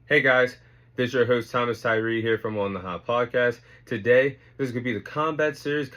Hey guys, this is your host Thomas Tyree here from On the Hot Podcast. Today, this is going to be the Combat Series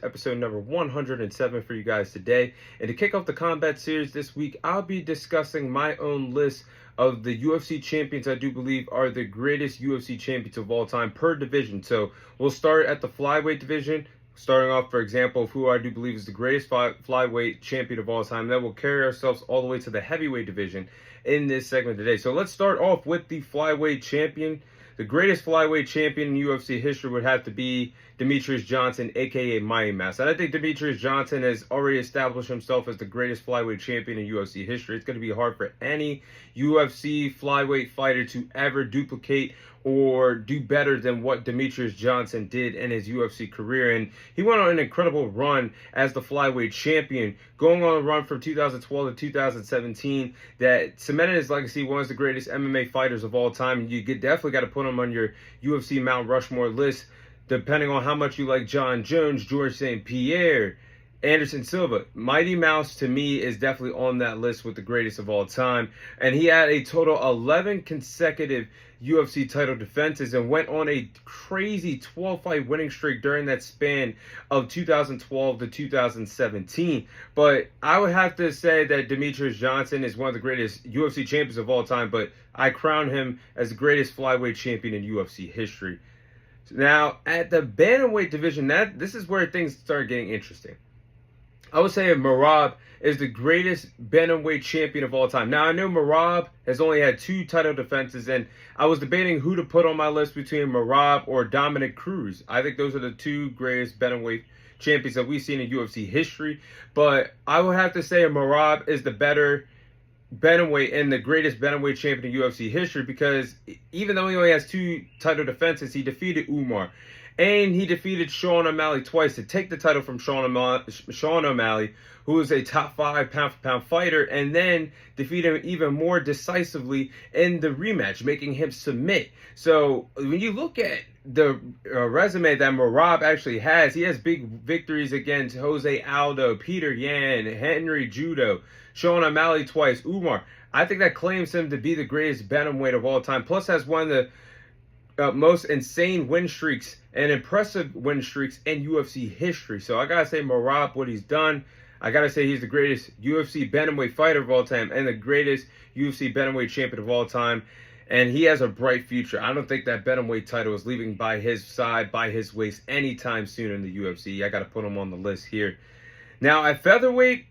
episode number 107 for you guys today. And to kick off the Combat Series this week, I'll be discussing my own list of the UFC champions I do believe are the greatest UFC champions of all time per division. So we'll start at the flyweight division, starting off, for example, of who I do believe is the greatest flyweight champion of all time. Then we'll carry ourselves all the way to the heavyweight division in this segment today. So let's start off with the flyweight champion. The greatest flyweight champion in UFC history would have to be Demetrious Johnson, aka Mighty Mouse. And I think Demetrious Johnson has already established himself as the greatest flyweight champion in UFC history. It's going to be hard for any UFC flyweight fighter to ever duplicate or do better than what Demetrious Johnson did in his UFC career. And he went on an incredible run as the flyweight champion, going on a run from 2012 to 2017 that cemented his legacy, one of the greatest MMA fighters of all time. You definitely got to put him on your UFC Mount Rushmore list, depending on how much you like John Jones, George St. Pierre, Anderson Silva. Mighty Mouse, to me, is definitely on that list with the greatest of all time. And he had a total 11 consecutive UFC title defenses and went on a crazy 12-fight winning streak during that span of 2012 to 2017. But I would have to say that Demetrious Johnson is one of the greatest UFC champions of all time, but I crown him as the greatest flyweight champion in UFC history. Now, at the bantamweight division, this is where things start getting interesting. I would say Merab is the greatest bantamweight champion of all time. Now, I know Merab has only had 2 title defenses, and I was debating who to put on my list between Merab or Dominic Cruz. I think those are the 2 greatest bantamweight champions that we've seen in UFC history. But I would have to say Merab is the better bantamweight and the greatest bantamweight champion in UFC history, because even though he only has 2 title defenses, he defeated Umar. And he defeated Sean O'Malley twice to take the title from Sean O'Malley, who is a top 5 pound-for-pound fighter, and then defeated him even more decisively in the rematch, making him submit. So when you look at the resume that Merab actually has, he has big victories against Jose Aldo, Peter Yan, Henry Judo, Sean O'Malley twice, Umar. I think that claims him to be the greatest bantamweight of all time, plus has one of the most insane win streaks and impressive win streaks in UFC history. So I gotta say, Merab, what he's done, I gotta say he's the greatest UFC bantamweight fighter of all time and the greatest UFC bantamweight champion of all time. And he has a bright future. I don't think that bantamweight title is leaving by his side, by his waist anytime soon in the UFC. I gotta put him on the list here. Now at featherweight,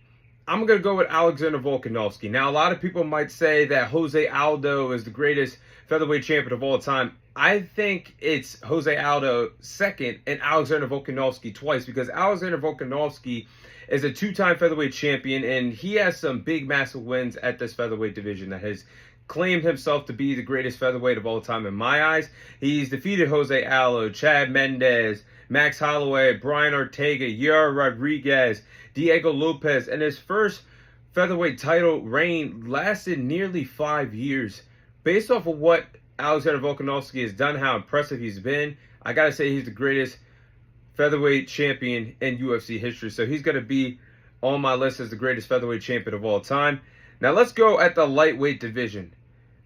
I'm going to go with Alexander Volkanovski. Now, a lot of people might say that Jose Aldo is the greatest featherweight champion of all time. I think it's Jose Aldo second and Alexander Volkanovski twice, because Alexander Volkanovski is a 2-time featherweight champion, and he has some big, massive wins at this featherweight division that has claimed himself to be the greatest featherweight of all time in my eyes. He's defeated Jose Aldo, Chad Mendes, Max Holloway, Brian Ortega, Yair Rodriguez, Diego Lopez, and his first featherweight title reign lasted nearly 5 years. Based off of what Alexander Volkanovski has done, how impressive he's been, I gotta say he's the greatest featherweight champion in UFC history. So he's gonna be on my list as the greatest featherweight champion of all time. Now let's go at the lightweight division.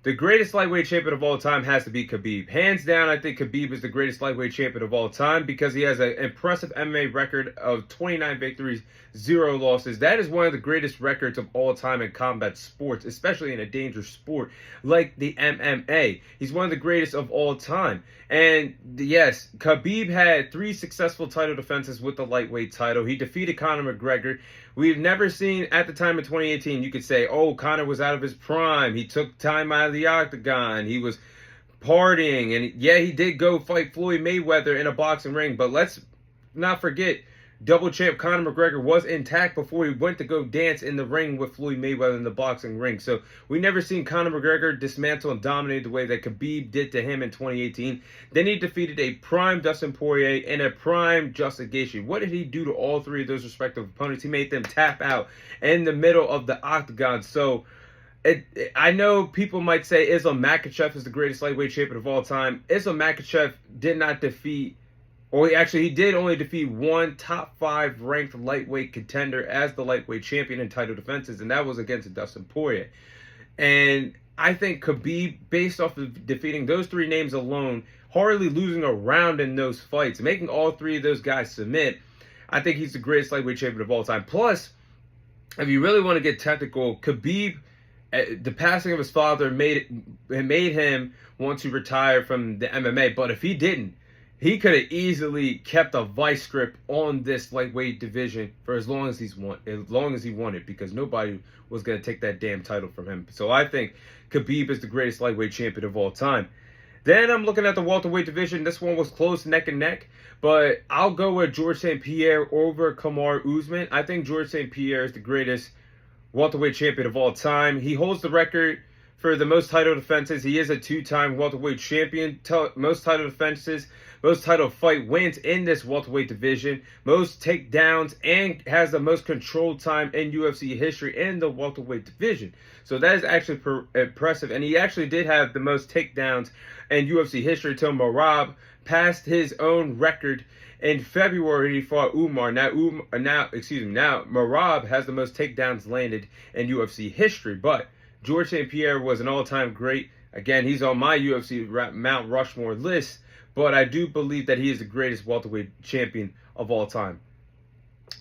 The greatest lightweight champion of all time has to be Khabib. Hands down, I think Khabib is the greatest lightweight champion of all time, because he has an impressive MMA record of 29 victories, 0 losses. That is one of the greatest records of all time in combat sports, especially in a dangerous sport like the MMA. He's one of the greatest of all time. And yes, Khabib had 3 successful title defenses with the lightweight title. He defeated Conor McGregor. We've never seen, at the time of 2018, you could say, oh, Conor was out of his prime. He took time out of the octagon. He was partying. And yeah, he did go fight Floyd Mayweather in a boxing ring. But let's not forget, double champ Conor McGregor was intact before he went to go dance in the ring with Floyd Mayweather in the boxing ring. So we never seen Conor McGregor dismantle and dominate the way that Khabib did to him in 2018. Then he defeated a prime Dustin Poirier and a prime Justin Gaethje. What did he do to all 3 of those respective opponents? He made them tap out in the middle of the octagon. So I know people might say Islam Makhachev is the greatest lightweight champion of all time. Islam Makhachev did not defeat, or he did only defeat 1 top 5 ranked lightweight contender as the lightweight champion in title defenses, and that was against Dustin Poirier. And I think Khabib, based off of defeating those three names alone, hardly losing a round in those fights, making all three of those guys submit, I think he's the greatest lightweight champion of all time. Plus, if you really want to get technical, Khabib, the passing of his father made him want to retire from the MMA. But if he didn't, he could have easily kept a vice grip on this lightweight division for as long as he wanted, because nobody was going to take that damn title from him. So I think Khabib is the greatest lightweight champion of all time. Then I'm looking at the welterweight division. This one was close, neck and neck, but I'll go with George St. Pierre over Kamaru Usman. I think George St. Pierre is the greatest welterweight champion of all time. He holds the record for the most title defenses. He is a two-time welterweight champion. Most title defenses, most title fight wins in this welterweight division, most takedowns, and has the most controlled time in UFC history in the welterweight division. So that is actually impressive. And he actually did have the most takedowns in UFC history until Merab passed his own record in February. He fought Umar. Now Merab has the most takedowns landed in UFC history. But George St. Pierre was an all-time great. Again, he's on my UFC Mount Rushmore list, but I do believe that he is the greatest welterweight champion of all time.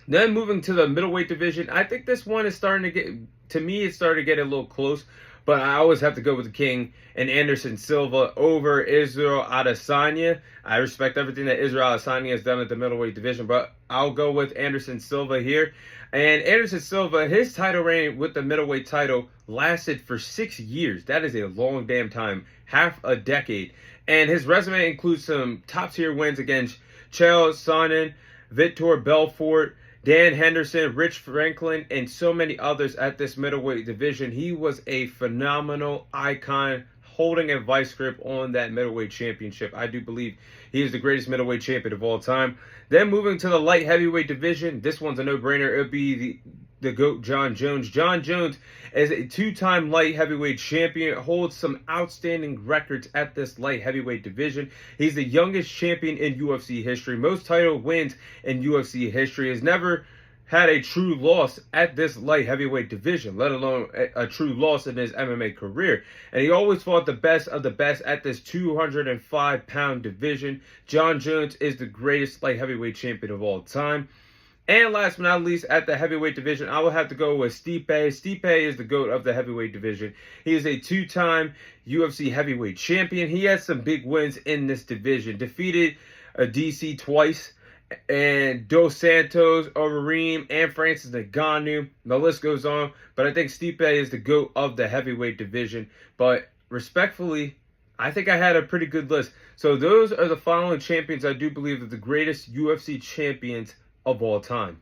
Then moving to the middleweight division, I think this one is starting to get, to me, it's starting to get a little close, but I always have to go with the king and Anderson Silva over Israel Adesanya. I respect everything that Israel Adesanya has done at the middleweight division, but I'll go with Anderson Silva here. And Anderson Silva, his title reign with the middleweight title lasted for 6 years. That is a long damn time, half a decade. And his resume includes some top-tier wins against Chael Sonnen, Vitor Belfort, Dan Henderson, Rich Franklin, and so many others at this middleweight division. He was a phenomenal icon, holding a vice grip on that middleweight championship. I do believe he is the greatest middleweight champion of all time. Then moving to the light heavyweight division, this one's a no-brainer. It would be the GOAT, John Jones. John Jones is a two-time light heavyweight champion, holds some outstanding records at this light heavyweight division. He's the youngest champion in UFC history, most title wins in UFC history, has never had a true loss at this light heavyweight division, let alone a true loss in his MMA career. And he always fought the best of the best at this 205-pound division. John Jones is the greatest light heavyweight champion of all time. And last but not least, at the heavyweight division, I will have to go with Stipe. Stipe is the GOAT of the heavyweight division. He is a two-time UFC heavyweight champion. He has some big wins in this division. Defeated DC twice, and Dos Santos, Overeem, and Francis Ngannou. The list goes on, but I think Stipe is the GOAT of the heavyweight division. But respectfully, I think I had a pretty good list. So those are the following champions I do believe are the greatest UFC champions of all time.